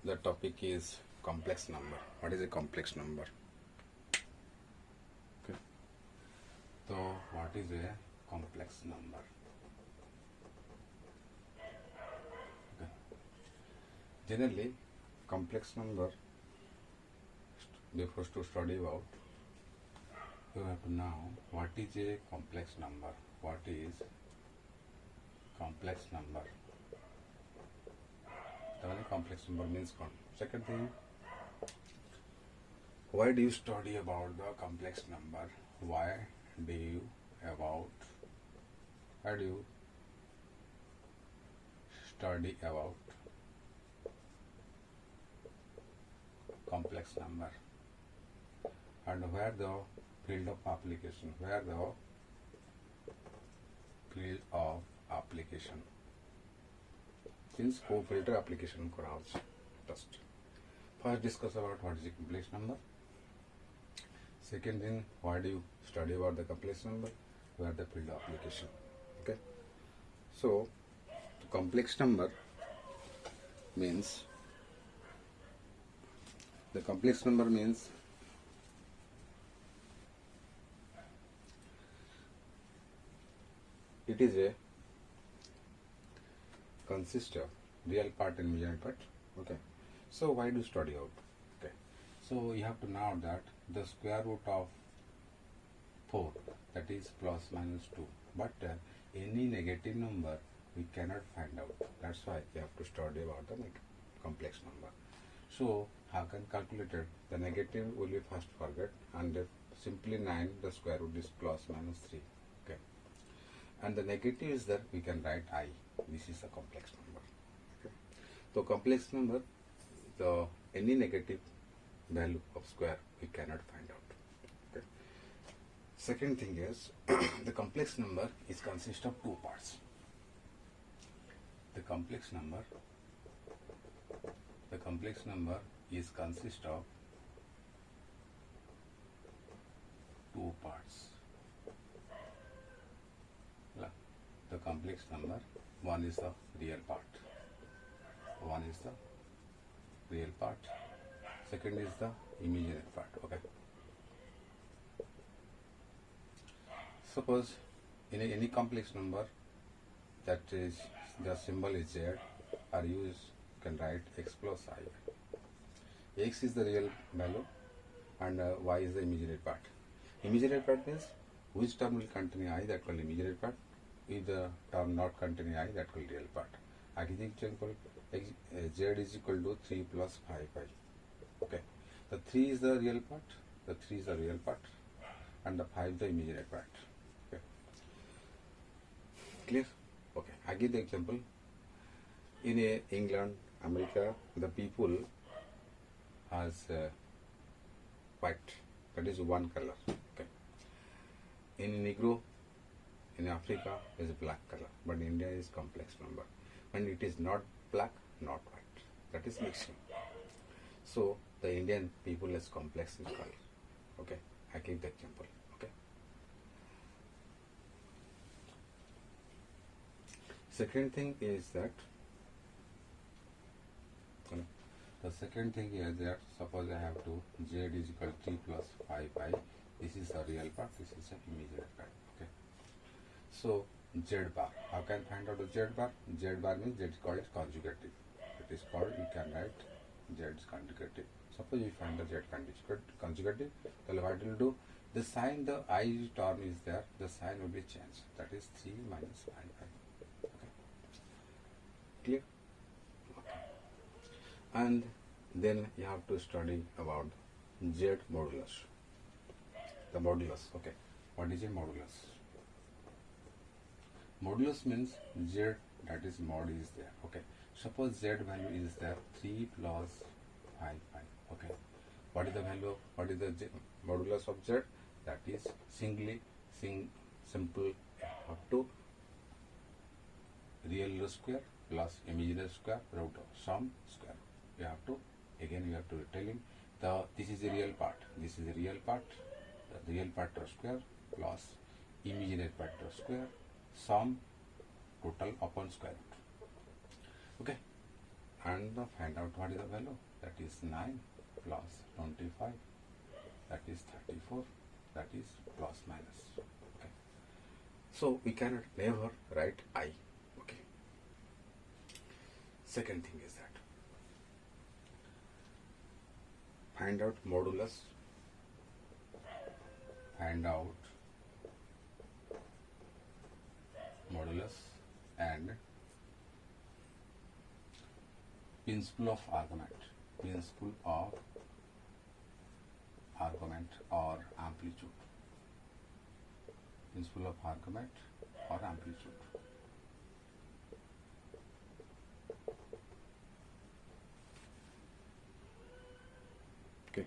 The topic is complex number. What is a complex number? Okay. So what is a complex number? Okay. Generally, complex number, before to study about, you have to know what is a complex number. What is complex number? The complex number means what? Second thing, why do you study about the complex number? Why do you study about complex number? And where the field of application? Since co-filter application করা হচ্ছে first discuss about what is a complex number. Second thing, why do you study about the complex number? Where the field of application. Okay, so complex number means it is a consist of real part and imaginary part. Okay, so why do you study out? Okay, so you have to know that the square root of 4, that is plus minus 2, but any negative number we cannot find out. That's why you have to study about the complex number. So how can calculate it? The negative will be first forget, and simply 9 the square root is plus minus 3. Okay, and the negative is that we can write I. This is a complex number. Okay, so complex number, the any negative value of square we cannot find out. Okay, second thing is the complex number is consist of two parts. The complex number is consist of two parts. The complex number, one is the real part, second is the imaginary part. Okay, suppose in any complex number that is the symbol is z, or you can write x plus I. X is the real value and y is the imaginary part. Imaginary part means which term will contain I, that will imaginary part. If the term not containing I, that will real part. I give example, z is equal to 3 plus 5i. Okay, the 3 is the real part, and the 5 the imaginary part. Okay, clear? Okay, I give the example. In England, America, the people has white, that is one color. Okay, in Negro, in Africa is black color, but in India is complex number. When it is not black, not white, that is mixing. So the Indian people is complex in color. Okay, I give the example. Okay, second thing is that suppose I have to z is equal to 3 plus 5i. This is the real part, this is the imaginary part. Okay, so z bar, how can I find out the z bar? Z bar means z is called as conjugative. It is called, you can write z is conjugative. Suppose you find the z conjugative, then what will do? The sign, the I term is there, the sign will be changed. That is 3 minus 5i. Okay, clear? Okay, and then you have to study about z modulus. The modulus. Okay, what is a modulus? Modulus means z, that is mod is there. Okay, suppose z value is there 3 plus 5i. Okay, what is the value? What is the modulus of z? That is simple up to real square plus imaginary square root of sum square. You have to tell him this is the real part, the real part square plus imaginary part square, sum total upon square root. Okay, and find out what is the value. That is 9 plus 25, that is 34, that is plus minus. Okay. So we cannot never write I. Okay. Second thing is that find out modulus, find out modulus and principle of argument, principle of argument or amplitude, principle of argument or amplitude. Okay.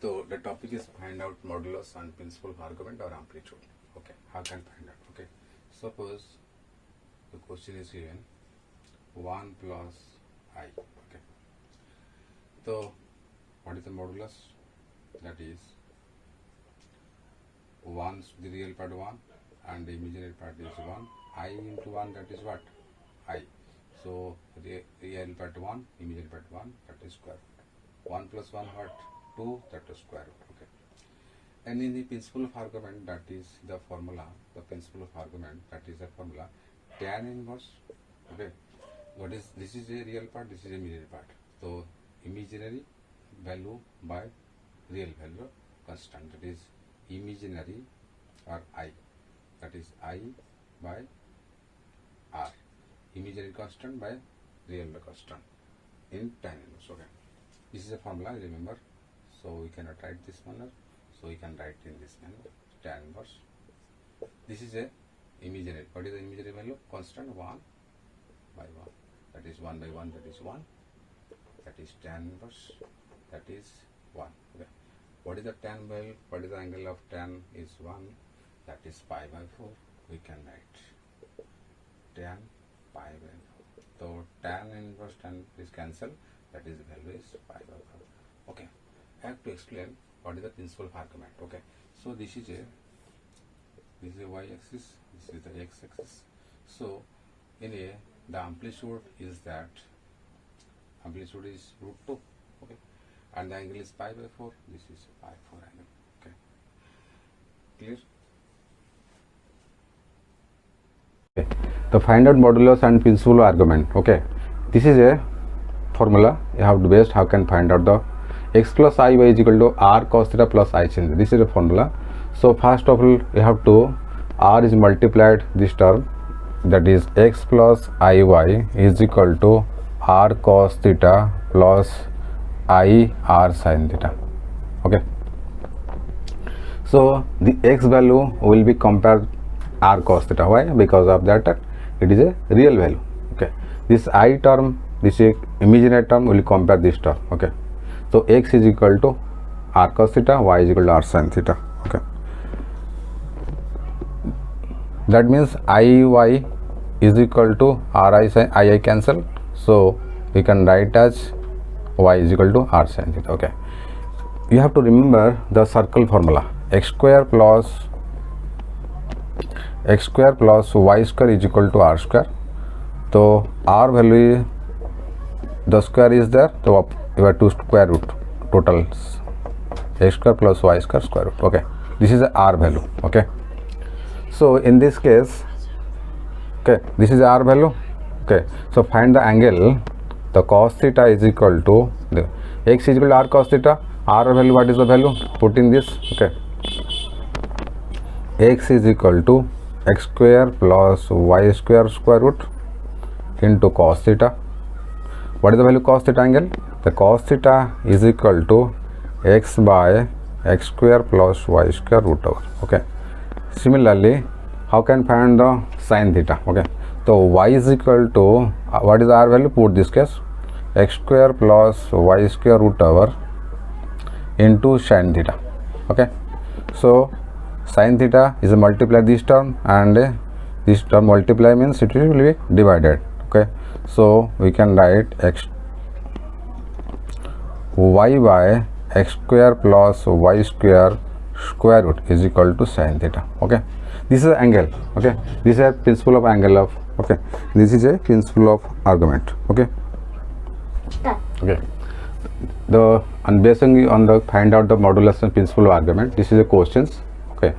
So the topic is find out modulus and principle of argument or amplitude. Okay, how can find out? Okay, suppose the question is given 1 plus I. Okay, so what is the modulus? That is 1, the real part 1 and the imaginary part is 1. I into 1, that is what? I. So the real part 1, imaginary part 1, that is square root. 1 plus 1 what? 2, that is square root. Okay. And in the principle of argument, that is the formula, the principle of argument, that is the formula tan inverse. Okay. What is this? Is a real part, this is a imaginary part. So imaginary value by real value constant, that is imaginary or I, that is I by R, imaginary constant by real constant in tan inverse. Okay. This is a formula, remember. So we cannot write this manner, so we can write in this manner, tan inverse. This is a imaginary. What is the imaginary value? Constant 1 by 1. That is 1 by 1, that is 1. That is tan inverse, that is 1. Okay. What is the tan value? What is the angle of tan is 1, that is pi by 4. We can write tan pi by 4. So tan inverse tan is cancelled, that is the value is pi by 4. Okay. I have to explain what is the principle of argument. Okay, so this is a y-axis, this is the x-axis. So in a, the amplitude is that amplitude is root 2. Okay, and the angle is pi by 4. This is pi 4 angle. Okay, clear? Okay. To find out modulus and principle of argument. Okay, this is a formula you have to base. How can find out the x plus I y is equal to r cos theta plus I sin. This is a formula. So first of all, you have to, r is multiplied this term, that is x plus I y is equal to r cos theta plus I r sin theta. Okay. So the x value will be compared r cos theta. Why? Because of that it is a real value. Okay. This I term, this imaginary term will compare this term. Okay. So x is equal to r cos theta, y is equal to r sin theta. Okay. That means I is equal to r I sin I cancel. So we can write as y is equal to r sin theta. Okay. You have to remember the circle formula. X square plus y square is equal to r square. So r value, the square is there, so you have to square root total x square plus y square square root. Okay, this is the r value. Okay, so in this case, okay, this is the r value. Okay, so find the angle. The cos theta is equal to the x is equal to r cos theta. R value, what is the value? Put in this. Okay, x is equal to x square plus y square square root into cos theta. What is the value cos theta angle? The cos theta is equal to x by x square plus y square root over. Okay. Similarly, how can find the sin theta? Okay. So y is equal to what is r value? Put this case x square plus y square root over into sin theta. Okay. So sin theta is a multiply this term, and this term multiply means it will be divided. Okay. So we can write y by x square plus y square square root is equal to sin theta. Okay. This is angle. Okay. This is a principle of angle of. Okay. This is a principle of argument. Okay. Okay. And based on the find out the modulus and principle of argument. This is the questions. Okay.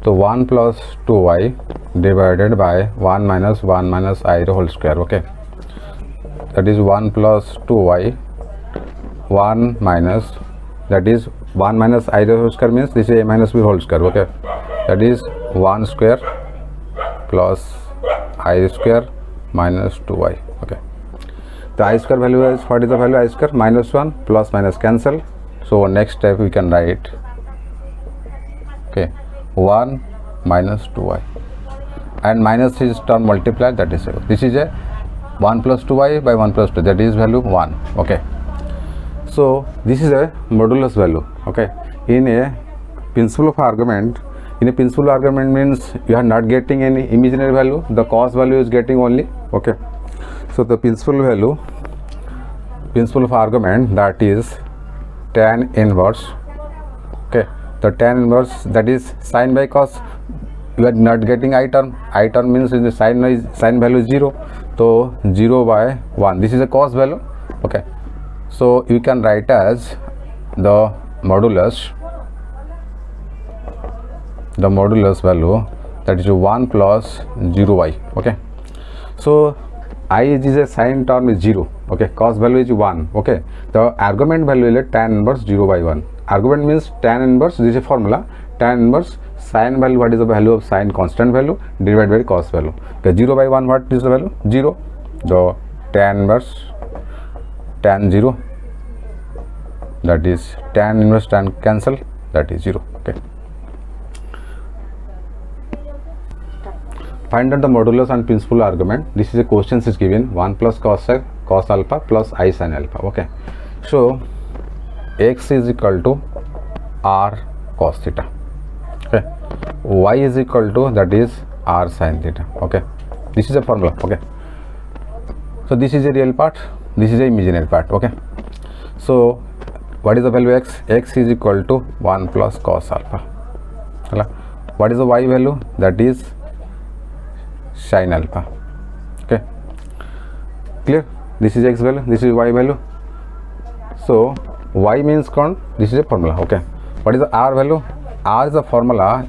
So 1 plus 2y divided by 1 minus I whole square. Okay. That is 1 plus 2y 1 minus, that is 1 minus I whole square means this is a minus b whole square. Okay. That is 1 square plus I square minus 2y. Okay. The I square value is, what is the value I square? Minus 1, plus minus cancel. So next step we can write, okay, 1 minus 2y, and minus is term multiplied, that is this is a 1 plus 2y by 1 plus 2, that is value 1. Okay. So this is a modulus value. Okay. In a principle of argument, means you are not getting any imaginary value, the cos value is getting only. Okay. So the principle of argument, that is tan inverse. Okay. The tan inverse, that is sin by cos, you are not getting I term. I term means the sin value is 0. So 0 by 1, this is a cos value. Okay. So you can write as the modulus value, that is 1 plus 0y. Okay. So I is a sin term is 0. Okay. Cos value is 1. Okay. The argument value is tan inverse 0 by 1. Argument means tan inverse, this is a formula, tan inverse sin value, what is the value of sin constant value divided by cos value. Okay. 0 by 1, what is the value? 0. The tan inverse tan 0, that is tan inverse tan cancel, that is 0. Okay. Find out the modulus and principal argument. This is a question is given 1 plus cos alpha plus I sin alpha. Okay. So x is equal to r cos theta. Okay. Y is equal to, that is r sin theta. Okay. This is a formula. Okay. So this is a real part, this is a imaginary part. Okay. So what is the value x? X is equal to 1 plus cos alpha. What is the y value? That is sin alpha. Okay. Clear? This is x value, this is y value. So y means con, this is a formula. Okay. What is the r value? R is a formula,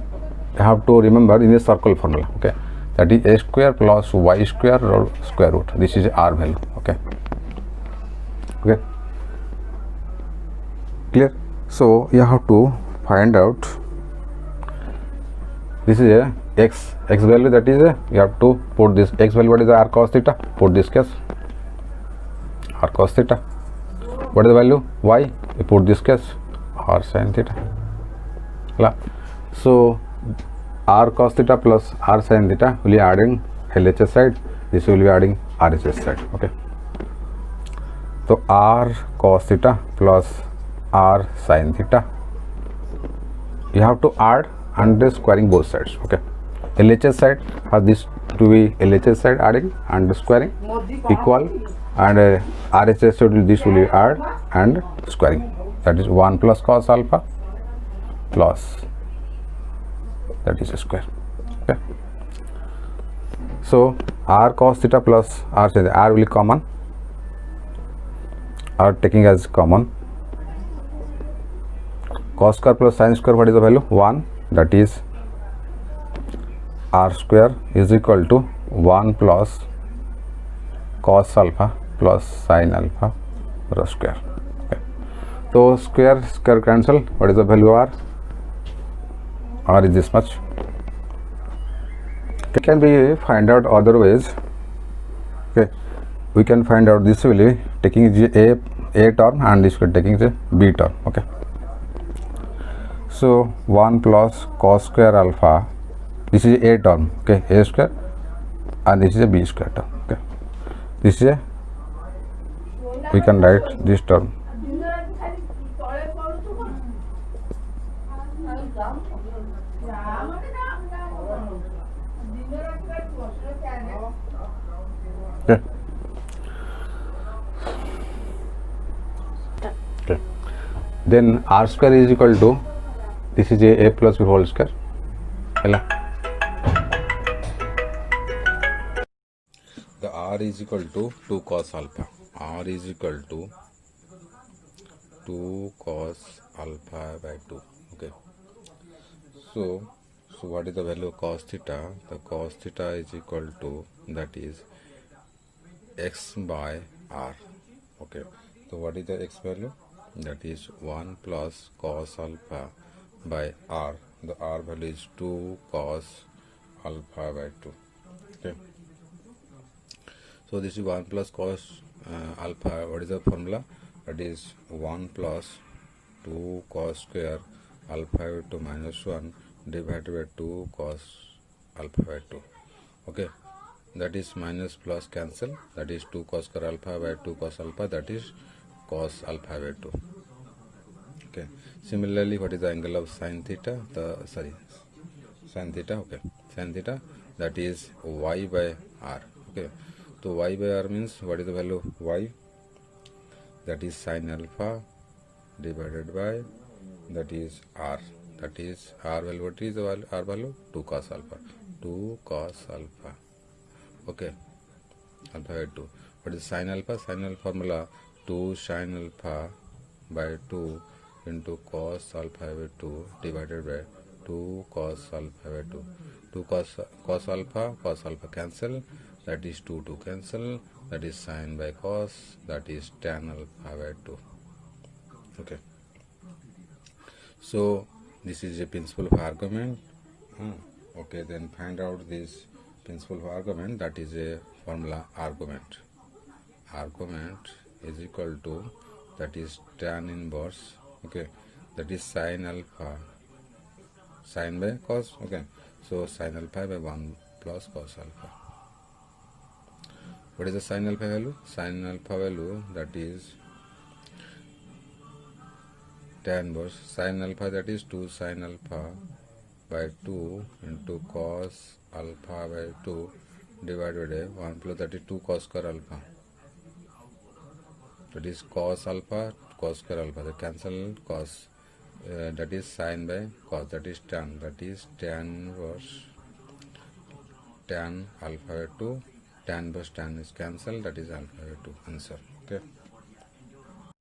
you have to remember in a circle formula. Okay. That is a square plus y square square root. This is r value. Okay. Okay. Clear? So you have to find out, this is a x value, that is a, you have to put this x value, what is the r cos theta, put this case r cos theta. What is the value? Y, you put this case r sin theta. So r cos theta plus r sin theta will be adding LHS side, this will be adding RHS side. Okay. So r cos theta plus r sin theta, you have to add and squaring both sides. Okay. LHS side has this to be LHS side adding and squaring equal, and RHS side this will be add and squaring, that is 1 plus cos alpha plus, that is a square. Okay. So r cos theta plus r sin theta, r will be common, r taking as common, cos square plus sin square, what is the value? 1, that is r square is equal to 1 plus cos alpha plus sin alpha square. Okay. So square cancel, what is the value r? r is this much. It can be find out other ways. Okay, we can find out this way taking the a term and this way taking the b term. Okay, so 1 plus cos square alpha, this is a term, okay, a square, and this is a b square term. Okay, this is a, we can write this term. Okay. Okay. Then r square is equal to, this is a plus b whole square. Hello. The r is equal to 2 cos alpha. R is equal to 2 cos alpha by 2. Okay. So what is the value of cos theta? The cos theta is equal to, that is x by r. Okay, so what is the x value? That is 1 plus cos alpha by r. The r value is 2 cos alpha by 2. Okay, so this is 1 plus cos alpha. What is the formula? That is 1 plus 2 cos square alpha by 2 minus 1 divided by 2 cos alpha by 2. Okay, that is minus plus cancel, that is 2 cos square alpha by 2 cos alpha, that is cos alpha by 2. Okay, similarly, what is the angle of sin theta? Sin theta. Okay, sin theta, that is y by r. Okay, so y by r means what is the value of y? That is sin alpha divided by, that is r. That is r value. What is the value, r value? 2 cos alpha. 2 cos alpha. Okay, alpha by 2. What is sin alpha? Sin alpha formula 2 sin alpha by 2 into cos alpha by 2 divided by 2 cos alpha by 2. 2 cos alpha cancel, that is 2 cancel, that is sin by cos, that is tan alpha by 2. Okay, so this is a principle of argument. Okay, then find out this principle of argument, that is a formula argument. Argument is equal to, that is tan inverse, okay, that is sin alpha, sin by cos. Okay, so sin alpha by 1 plus cos alpha. What is the sin alpha value? Sin alpha value, that is tan inverse sin alpha, that is 2 sin alpha by 2 into cos alpha by 2 divided by 1 plus, that is 2 cos square alpha, that is cos alpha, cos square alpha, the cancel cos, that is sin by cos, that is tan, that is tan inverse tan alpha by 2, tan inverse tan is cancelled, that is alpha by 2. Answer. Okay.